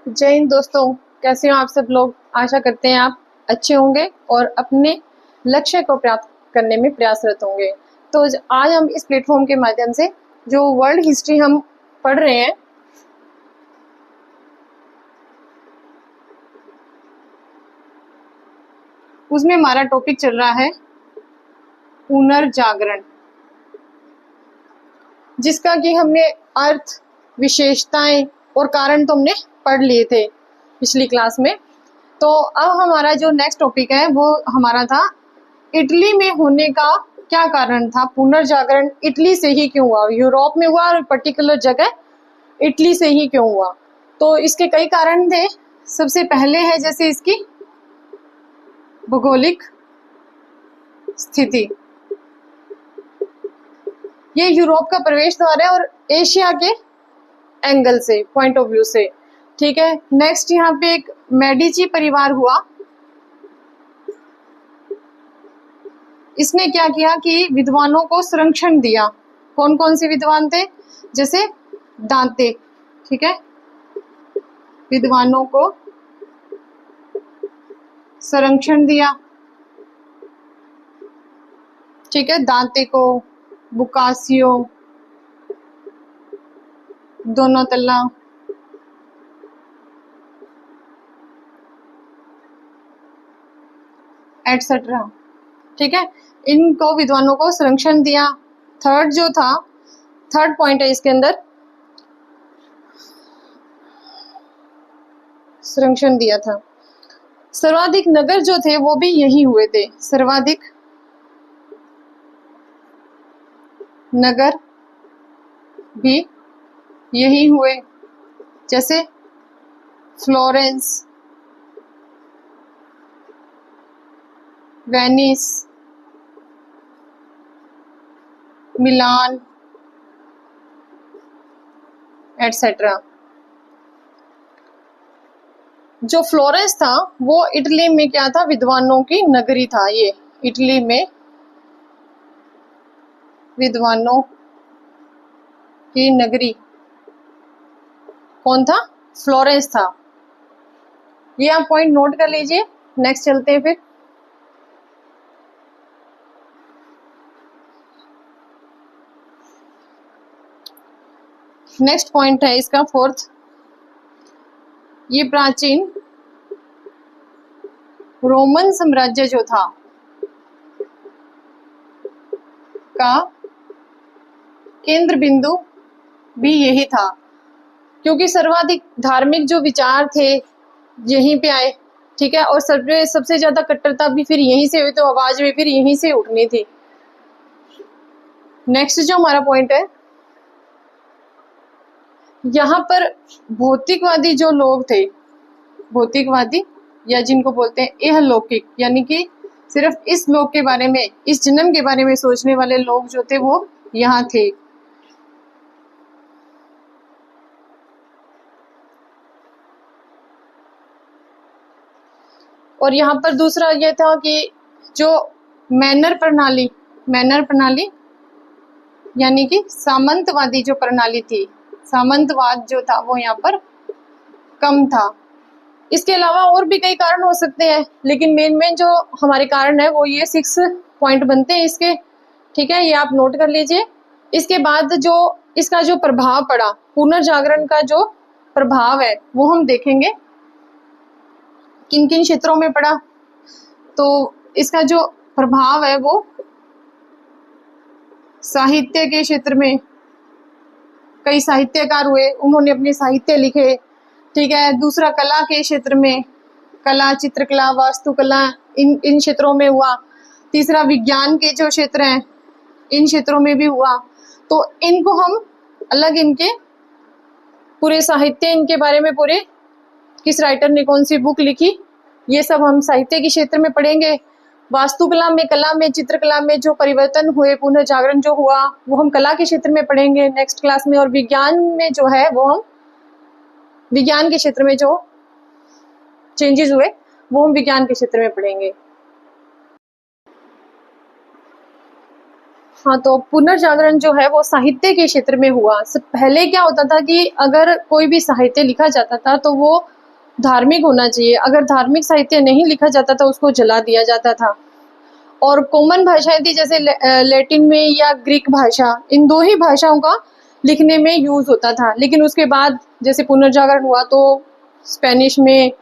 जय हिंद दोस्तों, कैसे हो आप सब लोग। आशा करते हैं आप अच्छे होंगे और अपने लक्ष्य को प्राप्त करने में प्रयासरत होंगे। तो आज हम इस प्लेटफॉर्म के माध्यम से जो वर्ल्ड हिस्ट्री हम पढ़ रहे हैं उसमें हमारा टॉपिक चल रहा है पुनर्जागरण, जिसका कि हमने अर्थ, विशेषताएं और कारण तो हमने पढ़ लिए थे पिछली क्लास में। तो अब हमारा जो नेक्स्ट टॉपिक है वो हमारा था इटली में होने का क्या कारण था। पुनर्जागरण इटली से ही क्यों हुआ, यूरोप में हुआ और पर्टिकुलर जगह इटली से ही क्यों हुआ। तो इसके कई कारण थे। सबसे पहले है जैसे इसकी भौगोलिक स्थिति, ये यूरोप का प्रवेश द्वार है और एशिया के एंगल से, पॉइंट ऑफ व्यू से। ठीक है, नेक्स्ट यहाँ पे एक मेडिची परिवार हुआ। इसने क्या किया कि विद्वानों को संरक्षण दिया। कौन कौन से विद्वान थे, जैसे दांते। ठीक है, विद्वानों को संरक्षण दिया। ठीक है, दांते को, बुकासियो, दोनोतल्ला, एटसेट्रा। ठीक है, इनको विद्वानों को संरक्षण दिया। थर्ड जो था, थर्ड पॉइंट है इसके अंदर, संरक्षण दिया था। सर्वाधिक नगर जो थे वो भी यही हुए थे। सर्वाधिक नगर भी यही हुए, जैसे फ्लोरेंस, वेनिस, मिलान एटसेट्रा। जो फ्लोरेंस था वो इटली में क्या था, विद्वानों की नगरी था। ये इटली में विद्वानों की नगरी कौन था, फ्लोरेंस था। ये आप पॉइंट नोट कर लीजिए। नेक्स्ट चलते हैं फिर। नेक्स्ट पॉइंट है इसका फोर्थ, ये प्राचीन रोमन साम्राज्य जो था का केंद्र बिंदु भी यही था, क्योंकि सर्वाधिक धार्मिक जो विचार थे यहीं पे आए। ठीक है, और सबसे ज्यादा कट्टरता भी फिर यहीं से हुई, तो आवाज भी फिर यहीं से उठनी थी। नेक्स्ट जो हमारा पॉइंट है, यहाँ पर भौतिकवादी जो लोग थे, भौतिकवादी या जिनको बोलते हैं इहलौकिक, यानी कि सिर्फ इस लोक के बारे में, इस जन्म के बारे में सोचने वाले लोग जो थे वो यहाँ थे। और यहाँ पर दूसरा यह था कि जो मैनर प्रणाली यानी कि सामंतवादी जो प्रणाली थी, सामंतवाद जो था वो यहाँ पर कम था। इसके अलावा और भी कई कारण हो सकते हैं, लेकिन मेन जो हमारे कारण है वो ये 6 पॉइंट बनते हैं इसके। ठीक है, ये आप नोट कर लीजिए। इसके बाद जो इसका जो प्रभाव पड़ा, पुनर्जागरण का जो प्रभाव है वो हम देखेंगे किन किन क्षेत्रों में पड़ा। तो इसका जो प्रभाव है वो साहित्य के क्षेत्र में, कई साहित्यकार हुए, उन्होंने अपने साहित्य लिखे। ठीक है, दूसरा कला के क्षेत्र में, कला, चित्रकला, वास्तुकला, इन क्षेत्रों में हुआ। तीसरा विज्ञान के जो क्षेत्र हैं इन क्षेत्रों में भी हुआ। तो इनको हम अलग, इनके पूरे साहित्य, इनके बारे में पूरे, किस राइटर ने कौन सी बुक लिखी, ये सब हम साहित्य के क्षेत्र में पढ़ेंगे। वास्तुकला में, कला में, चित्रकला में जो परिवर्तन हुए, पुनर्जागरण जो हुआ वो हम कला के क्षेत्र में पढ़ेंगे नेक्स्ट क्लास में। और विज्ञान में जो है वो हम विज्ञान के क्षेत्र में जो चेंजेस हुए वो हम विज्ञान के क्षेत्र में पढ़ेंगे। हाँ, तो पुनर्जागरण जो है वो साहित्य के क्षेत्र में हुआ। पहले क्या होता था कि अगर कोई भी साहित्य लिखा जाता था तो वो धार्मिक होना चाहिए। अगर धार्मिक साहित्य नहीं लिखा जाता था उसको जला दिया जाता था। और कॉमन भाषाएं थी जैसे लैटिन में या ग्रीक भाषा, इन दो ही भाषाओं का लिखने में यूज होता था। लेकिन उसके बाद जैसे पुनर्जागरण हुआ तो स्पेनिश में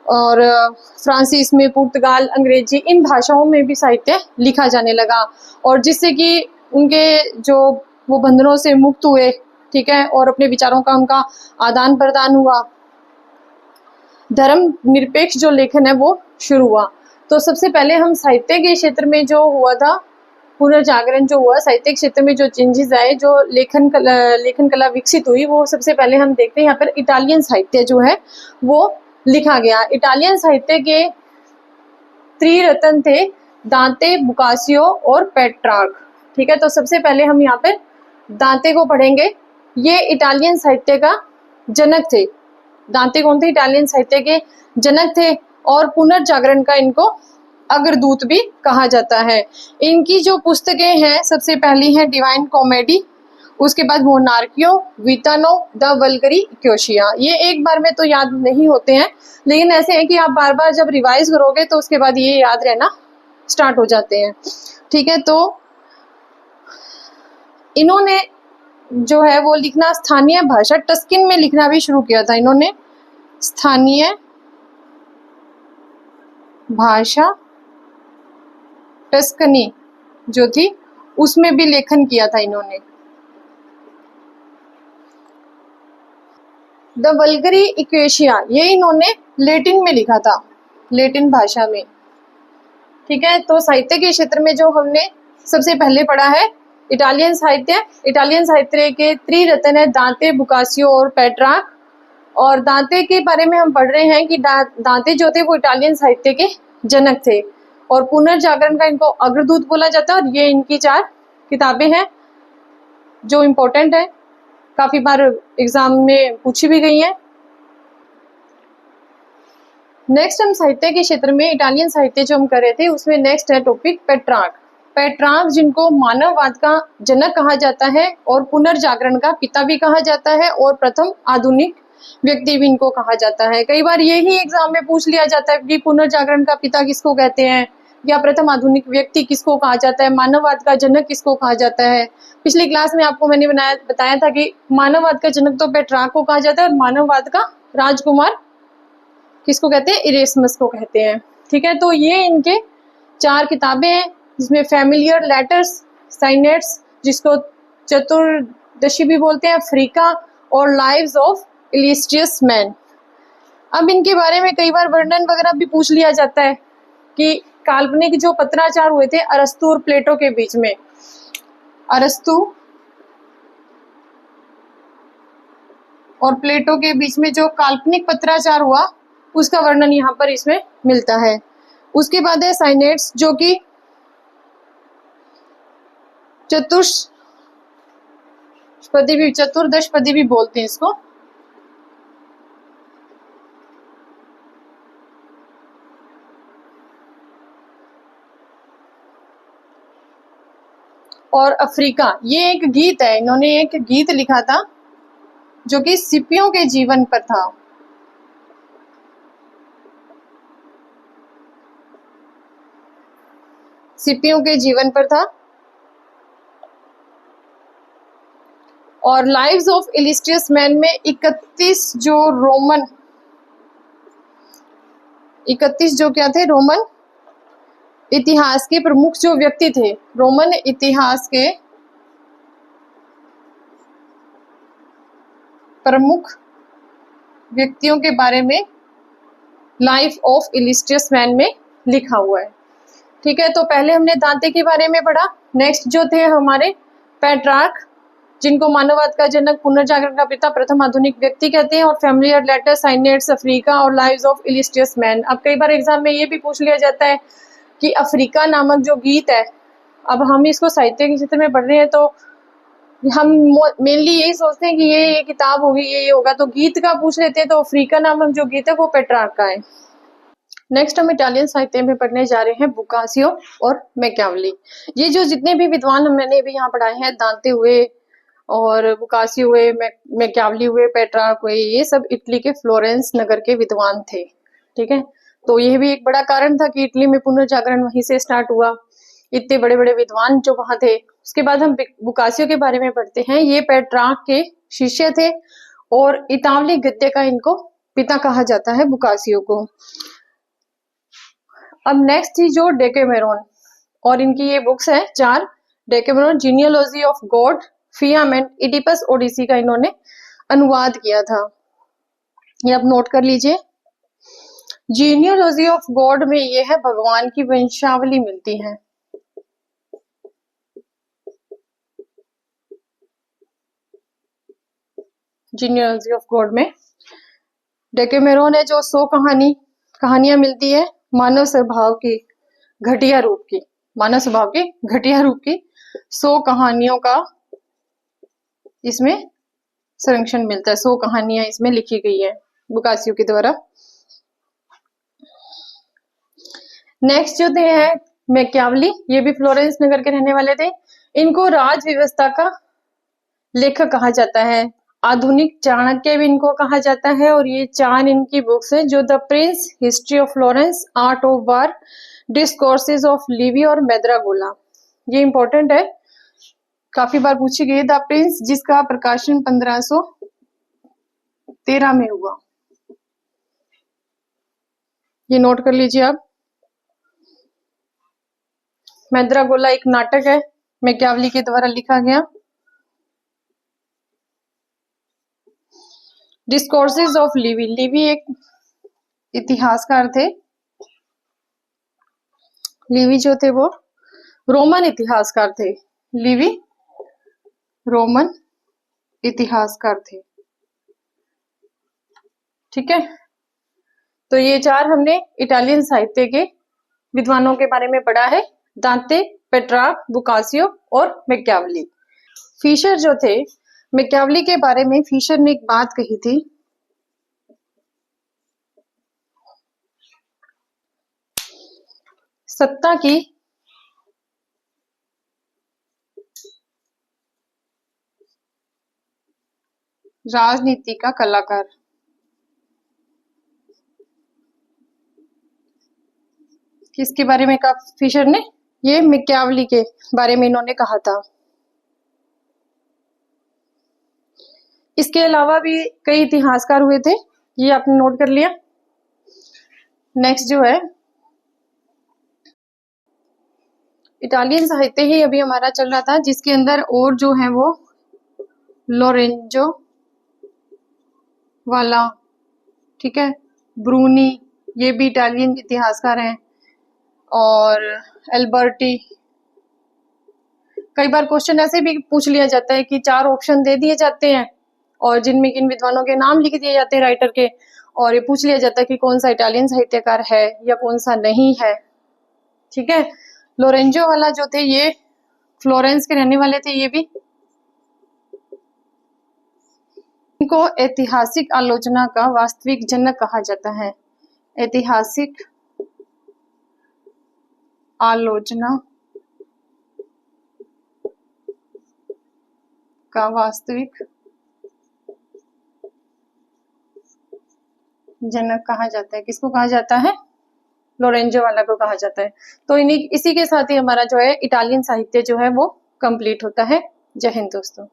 और फ्रांसीस में, पुर्तगाल, अंग्रेजी, इन भाषाओं में भी साहित्य लिखा जाने लगा, और जिससे कि उनके जो वो बंधनों से मुक्त हुए, ठीक है, और अपने विचारों का उनका आदान प्रदान हुआ। धर्म निरपेक्ष जो लेखन है वो शुरू हुआ। तो सबसे पहले हम साहित्य के क्षेत्र में जो हुआ था, पुनर्जागरण जो हुआ, साहित्य क्षेत्र में जो चेंजेस आए, जो लेखन कला विकसित हुई, वो सबसे पहले हम देखते हैं यहाँ पर इटालियन साहित्य जो है वो लिखा गया। इटालियन साहित्य के त्रिरत्न थे दांते, बुकासियो और पेट्रार्क, ठीक है। तो सबसे पहले हम यहाँ पर दांते को पढ़ेंगे। ये इटालियन साहित्य का जनक थे। दांते कौन थे? इटालियन साहित्य के जनक थे, और पुनर्जागरण का इनको अग्रदूत भी कहा जाता है। इनकी जो पुस्तकें हैं, सबसे पहली है डिवाइन कॉमेडी, उसके बाद मोनार्कियो, वितानो, द वल्गरी इक्योशिया। ये एक बार में तो याद नहीं होते हैं, लेकिन ऐसे है कि आप बार बार जब रिवाइज करोगे तो उसके बाद ये याद रहना स्टार्ट हो जाते हैं, ठीक है। तो इन्होंने जो है वो लिखना स्थानीय भाषा टस्किन में लिखना भी शुरू किया था। इन्होंने स्थानीय भाषा टस्कनी जो थी उसमें भी लेखन किया था इन्होंने। द वल्गरी इक्वेशिया ये इन्होंने लेटिन में लिखा था, लेटिन भाषा में, ठीक है। तो साहित्य के क्षेत्र में जो हमने सबसे पहले पढ़ा है इटालियन साहित्य। इटालियन साहित्य के त्रिरत्न है दांते, बुकासियो और पेट्रार्क। और दांते के बारे में हम पढ़ रहे हैं कि दांते जो थे वो इटालियन साहित्य के जनक थे, और पुनर्जागरण का इनको अग्रदूत बोला जाता है। और ये इनकी 4 किताबें हैं जो इम्पोर्टेंट है, काफी बार एग्जाम में पूछी भी गई हैं। नेक्स्ट हम साहित्य के क्षेत्र में इटालियन साहित्य जो हम कर रहे थे उसमें नेक्स्ट है टॉपिक पेट्रार्क। पेट्रार्क जिनको मानववाद का जनक कहा जाता है और पुनर्जागरण का पिता भी कहा जाता है, और प्रथम आधुनिक व्यक्ति भी इनको कहा जाता है। कई बार यही एग्जाम में पूछ लिया जाता है कि पुनर्जागरण का पिता किसको कहते हैं, या प्रथम आधुनिक व्यक्ति किसको कहा जाता है, मानववाद का जनक किसको कहा जाता है। पिछली क्लास में आपको मैंने बताया था कि मानववाद का जनक तो पेट्रार्क को कहा जाता है, और मानववाद का राजकुमार किसको कहते हैं? इरेस्मस को कहते हैं, ठीक है। तो ये इनके 4 किताबें हैं, जिसमें फैमिलियर लेटर्स, साइनेट्स जिसको चतुर्दशी भी बोलते हैं, अफ्रीका, और लाइव्स ऑफ इलिस्ट्रियस मैन। अब इनके बारे में कई बार वर्णन वगैरह भी पूछ लिया जाता है कि काल्पनिक जो पत्राचार हुए थे अरस्तु और प्लेटो के बीच में, अरस्तु और प्लेटो के बीच में जो काल्पनिक पत्राचार हुआ उसका वर्णन यहाँ पर इसमें मिलता है। उसके बाद है साइनेट्स जो कि चतुर्दशपदी भी बोलते हैं इसको। और अफ्रीका ये एक गीत है, इन्होंने एक गीत लिखा था जो कि सिपियों के जीवन पर था। सिपियों के जीवन पर था। और लाइव्स ऑफ इलिस्ट्रियस मैन में 31 जो क्या थे, रोमन इतिहास के प्रमुख जो व्यक्ति थे, रोमन इतिहास के प्रमुख व्यक्तियों के बारे में लाइफ ऑफ इलिस्ट्रियस मैन में लिखा हुआ है, ठीक है। तो पहले हमने दांते के बारे में पढ़ा। नेक्स्ट जो थे हमारे पेट्रार्क जिनको मानववाद का जनक, पुनर्जागरण का पिता, प्रथम आधुनिक व्यक्ति कहते हैं, और फैमिलियर लेटर, साइनेट्स, अफ्रीका और लाइव्स ऑफ इलिस्ट्रियस मैन। अब कई बार एग्जाम में ये भी पूछ लिया जाता है कि अफ्रीका नामक जो गीत है, अब हम इसको साहित्य के क्षेत्र में पढ़ रहे हैं तो हम मेनली यही सोचते हैं कि ये किताब होगी, ये होगा, तो गीत का पूछ लेते हैं। तो अफ्रीका नामक जो गीत है वो पेट्रार्क का है। नेक्स्ट हम इटालियन साहित्य में पढ़ने जा रहे हैं बुकासियो और मैकियावेली। ये जो जितने भी विद्वान मैंने भी यहाँ पढ़ाए हैं, दांते हुए, और बुकासी हुए, मैकियावेली हुए, पेट्रार्क हुए, ये सब इटली के फ्लोरेंस नगर के विद्वान थे। ठीक है, तो यह भी एक बड़ा कारण था कि इटली में पुनर्जागरण वहीं से स्टार्ट हुआ, इतने बड़े बड़े विद्वान जो वहां थे। उसके बाद हम बुकासियो के बारे में पढ़ते हैं। ये पेट्रार्क के शिष्य थे और इतावली गद्य का इनको पिता कहा जाता है, बुकासियो को। अब नेक्स्ट थी जो डेकेमेरोन, और इनकी ये बुक्स है 4। Decameron, Genealogy of God, Fiammetta, Oedipus Odyssey का इन्होंने अनुवाद किया था। ये आप नोट कर लीजिए। जीनियोलॉजी ऑफ गॉड में ये है भगवान की वंशावली मिलती है। जीनियोलॉजी ऑफ गॉड में डेकेमेरोन है जो 100 कहानियां मिलती है मानव स्वभाव की घटिया रूप की, मानव स्वभाव की घटिया रूप की 100 कहानियों का इसमें संरक्षण मिलता है। 100 कहानियां इसमें लिखी गई है बुकासियो के द्वारा। नेक्स्ट जो थे हैं मैकियावेली, ये भी फ्लोरेंस नगर के रहने वाले थे। इनको राज व्यवस्था का लेखक कहा जाता है, आधुनिक चाणक्य भी इनको कहा जाता है। और ये 4 इनकी बुक्स है जो the Prince, history of Florence, art of war, discourses of Levi और मेद्रागोला। ये इंपॉर्टेंट है, काफी बार पूछी गई। द प्रिंस जिसका प्रकाशन 1513 में हुआ, ये नोट कर लीजिए आप। मेद्रागोला एक नाटक है मैकियावेली के द्वारा लिखा गया। डिस्कोर्सेस ऑफ लिवी, लिवी एक इतिहासकार थे। लिवी जो थे वो रोमन इतिहासकार थे। लिवी रोमन इतिहासकार थे। ठीक है, तो ये 4 हमने इटालियन साहित्य के विद्वानों के बारे में पढ़ा है, दांते, पेट्रार्क, बुकासियो और मैकियावेली। फिशर जो थे, मैकियावेली के बारे में फिशर ने एक बात कही थी, सत्ता की राजनीति का कलाकार। किसके बारे में कहा फिशर ने? ये मैकियावेली के बारे में इन्होंने कहा था। इसके अलावा भी कई इतिहासकार हुए थे, ये आपने नोट कर लिया। नेक्स्ट जो है इटालियन साहित्य ही अभी हमारा चल रहा था, जिसके अंदर और जो है वो लोरेंजो वाला, ठीक है, ब्रूनी, ये भी इटालियन इतिहासकार हैं, और एल्बर्टी। कई बार क्वेश्चन ऐसे भी पूछ लिया जाता है कि 4 ऑप्शन दे दिए जाते हैं और जिनमें किन विद्वानों के नाम लिख दिए जाते हैं राइटर के, और ये पूछ लिया जाता है कि कौन सा इटालियन साहित्यकार है या कौन सा नहीं है। ठीक है, लोरेंजो वाला जो थे ये फ्लोरेंस के रहने वाले थे। ये भी इनको ऐतिहासिक आलोचना का वास्तविक जनक कहा जाता है। ऐतिहासिक आलोचना का वास्तविक जनक कहा जाता है। किसको कहा जाता है? लोरेंजो वाला को कहा जाता है। तो इसी के साथ ही हमारा जो है इटालियन साहित्य जो है वो कंप्लीट होता है। जय हिंद दोस्तों।